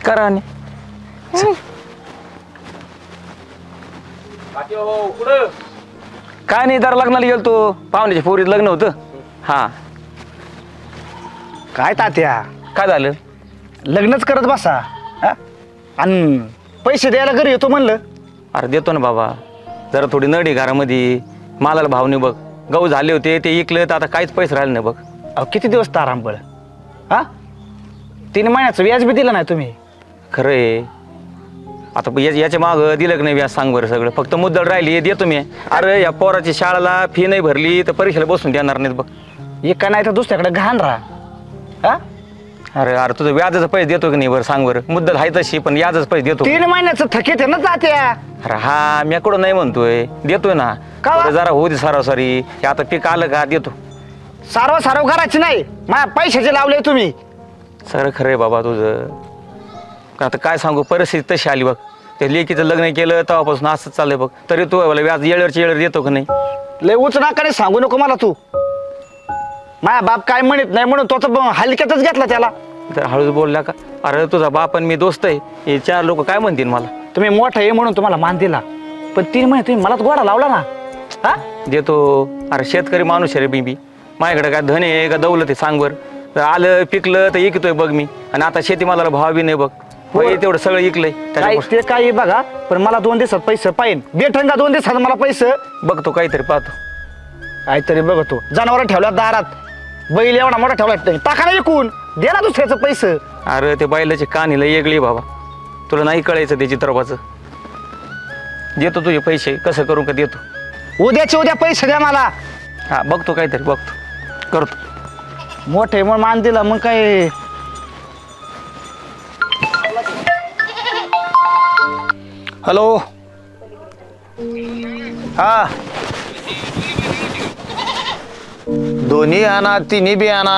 करा आणि काय नाही जरा लग्नाला गेलो तो पाहुण्याच्या पोरीत लग्न होतं. हा काय तात्या काय झालं? लग्नच करत बसा आणि पैसे द्यायला घरी येतो म्हणलं. अरे देतो ना बाबा, जरा थोडी नडी घरामध्ये, मालाला भाव नाही बघ. गहू झाले होते ते इकले तर आता काहीच पैसे राहिले नाही बघ. अहो किती दिवस तारांबळ हा 3 महिन्याचं व्याज बी दिलं नाही तुम्ही. खरं आहे. आता याच्या मागं दिलं की नाही व्याज सांग बरं सगळं. फक्त मुद्दल राहिली देतो मी. अरे या पोराची शाळेला फी नाही भरली तर परीक्षेला बसून देणार नाहीत बघ. एका नाही तर दुसऱ्याकडे घाण राहा. हा अरे अरे तुझं व्याजाचं पैसे देतो की नाही बरं सांग बरं. मुद्दल आहे तशी पण व्याजाचं पैसे देतो. 3 महिन्याचं थकीत आहे ना तात्या. अरे हा मी कुठं नाही म्हणतोय, देतोय ना. का जरा होऊ दे सरासरी. आता पीक आलं का देतो. सारव करायची नाही, माझ्या पैशाचे लावले तुम्ही. सर खरं आहे बाबा तुझं. आता काय सांगू, परिस्थिती तशी आली बघ. त्या लेकीचं लग्न केलं तेव्हापासून असंच चाललंय बघ. तरी तू मला व्याज येळवरची येळवर देतो का नाही? लय उच नाकाने सांगू नको मला तू. माझा बाप काय म्हणत नाही म्हणून तो हलक्यातच घेतला त्याला. तर हळूच बोलला का? अरे तुझा बाप आणि मी दोस्त आहे, हे 4 लोक काय म्हणतील मला? तुम्ही मोठा आहे म्हणून तुम्हाला मान दिला, पण 3 महिने तुम्ही मलाच गोडा लावला ना. हा देतो. अरे शेतकरी माणूस आहे रे मी. माझ्याकडे काय धन आहे का दौलत आहे सांग बरं. आलं पिकलं तर इकतोय बघ मी. आणि आता शेतीमालाला भाव बी नाही बघ. तेवढं सगळं इकलंय. ते काही बघा, पण मला 2 दिवसात पैसे पाहिजे. बेठंगा 2 दिवसात मला पैसे. बघतो काहीतरी पाहतो. काहीतरी बघतो. जनावर ठेवल्या दारात, बैल एवढा मोठा ठेवला टाका नाही विकून दे ना दुसऱ्याचं पैसे. अरे ते बैलाची कानीला येगळी बाबा, तुला नाही कळायचं त्याची तरवाचं. देतो तुझे पैसे, कसं करू का देतो. उद्याचे उद्या पैसे द्या मला. हा बघतो काहीतरी बघतो करतो. मोठे म्हणून मान दिला मग काय. हॅलो हा दोन्ही आणा, तिन्ही बी आणा.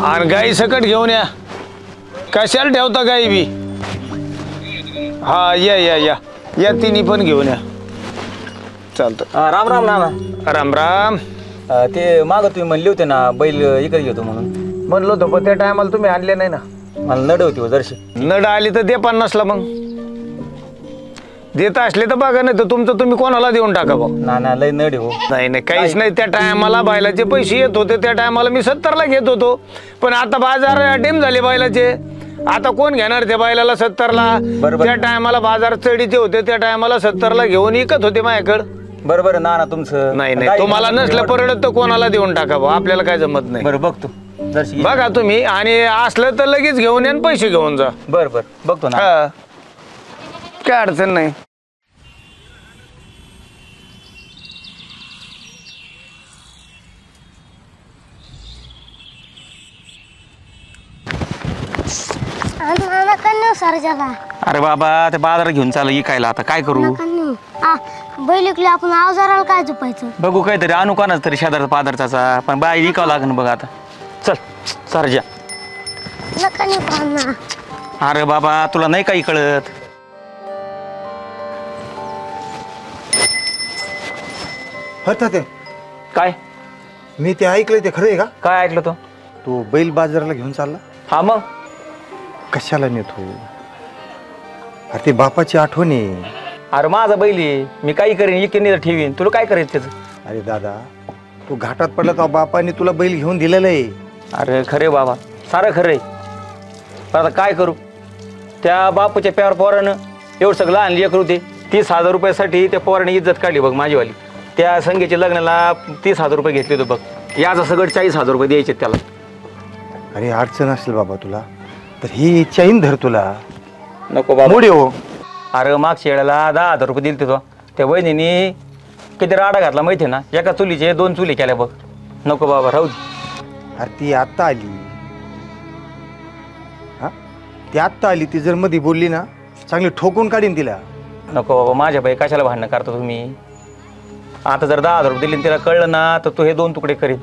आणि गाई सकट घेऊन या. कशाला ठेवता गाई बी? हा या या या या तिन्ही पण घेऊन या. चालतं. राम राम नाना. राम राम. ते मागं तुम्ही म्हणले होते ना बैल इकडे घेतो म्हणून. म्हणलो होतो पण त्या टायमाला तुम्ही आणले नाही ना. मला नड होती हो जरशी. नड आली तर दे 50ला. मग देत असले तर बघा, नाही तर तुमचं तुम्ही कोणाला देऊन टाका भाऊ. ना लय नड हो. नाही काहीच नाही. त्या टायमाला बैलाचे पैसे येत होते, त्या टायमाला मी 70ला घेत होतो. पण आता बाजार डिम झाले बैलाचे. आता कोण घेणार त्या बैलाला 70ला? त्या टायमाला बाजार चढीचे होते, त्या टायमाला 70ला घेऊन विकत होते माझ्याकडे. बरोबर ना तुमचं. नाही तुम्हाला नसलं परवडत तर कोणाला देऊन टाका भाऊ. आपल्याला काय जमत नाही. बरं बघतो बघा तुम्ही. आणि असलं तर लगेच घेऊन या आणि पैसे घेऊन जा. बरं बघतो ना. काय अडचण नाही. अरे बाबा ते बाजारात घेऊन चाल इकायला. आता काय करू? बैल इकले आपण अवजाराला काय झोपायचं. बघू काहीतरी आणू कोणाच तरी शेजारचा पादरचा. पण बाय इकावं लागेल बघ आता. चल सरजा. अरे बाबा तुला नाही काही कळत. ते काय मी ते ऐकलंय ते खरं आहे का? काय ऐकलं तू बैल बाजाराला घेऊन चालला? हा मग कशाला नेतो? अरे ते बापाची आठवण आहे. अरे माझा बैल आहे, मी काही करीन इकडे ठेवीन. तुला काय करायचं त्याचं? अरे दादा तू घाटात पडला तर बापाने तुला बैल घेऊन दिलेलं आहे. अरे खरे बाबा सारं खरंय. पण आता काय करू? त्या बापूच्या प्यावर पोरानं एवढं सगळं लहान लेकरू ते 30,000 रुपयासाठी त्या पोराने इज्जत काढली बघ माझीवाली. त्या संगीच्या लग्नाला 30,000 रुपये घेतले होते बघ. याचा सगळं 40,000 रुपये द्यायचे त्याला. अरे अडचण असेल बाबा तुला तर ही चैन धर. तुला नको बाबा. मोडी हो. अरे मागच्या वेळेला 10,000 रुपये दिले तो. त्या बहिणीने किती राडा घातला माहिती ना. एका चुलीचे 2 चुली केल्या बघ. नको बाबा राहू दे. अरे ती आत्ता आली. हा ती आत्ता आली. ती जर मध्ये बोलली ना चांगली ठोकून काढीन तिला. नको बाबा माझ्या बाई कशाला भांडणं करता तुम्ही. आता जर 10,000 रुपये दिले तिला कळलं ना तर तू हे 2 तुकडे करीन.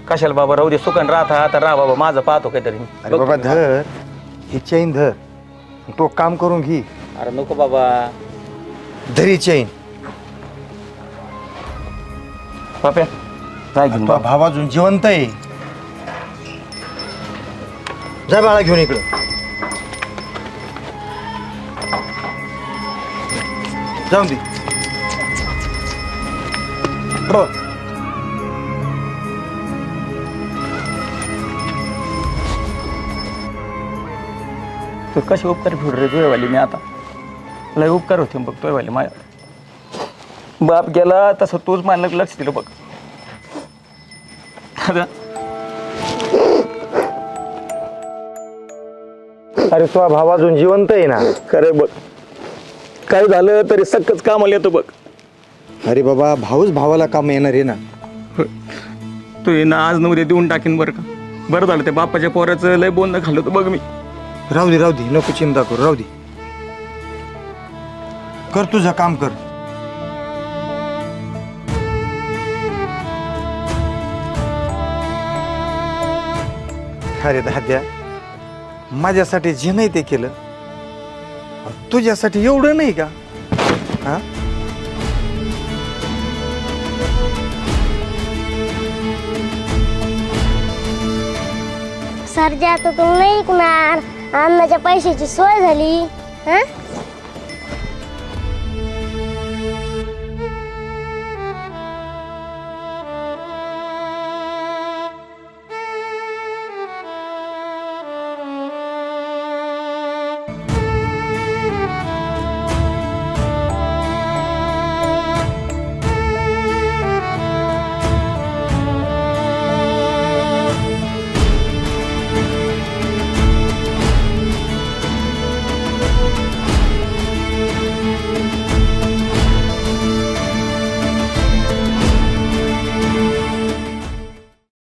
कशाला बाबा राहू दे. सुकन राहता तर राहा बाबा. माझं पाहतो काहीतरी. अरे बाबा धर ही चैन धर. तो काम करून घे. अरे नको बाबा. धरी चैन. पाप्या जाय घेऊन बाबा. भाव अजून जिवंत आहे. जा बाळा घेऊन इकडं. जाऊन दे हो. तू कशी उपकार फिर रे तुझ्यावाली मी आता लय उपकार होते बघ तुझ्यावाली माझ्या बाप गेला तसं तूच मानलं लक्ष दिलं बघ आता अरे तुझा भाव अजून जिवंत आहे ना. खरं बघ काय झालं तरी सक्कच कामाला येतो बघ. अरे बाबा भाऊच भावाला काम येणार आहे ना. तू ये ना आज न उद्या देऊन टाकीन बरं का. बरं झालं त्या बापाच्या पोराचं लय बोलणं खाल्लं होतं बघ मी. राहू दे नको चिंता करू. राहू दे कर तुझं काम कर. अरे दाद्या माझ्यासाठी जे नाही ते केलं तुझ्यासाठी एवढं नाही का. हा सरजा आता तू नाही ऐकणार. अन्नाच्या पैशाची सोय झाली. हा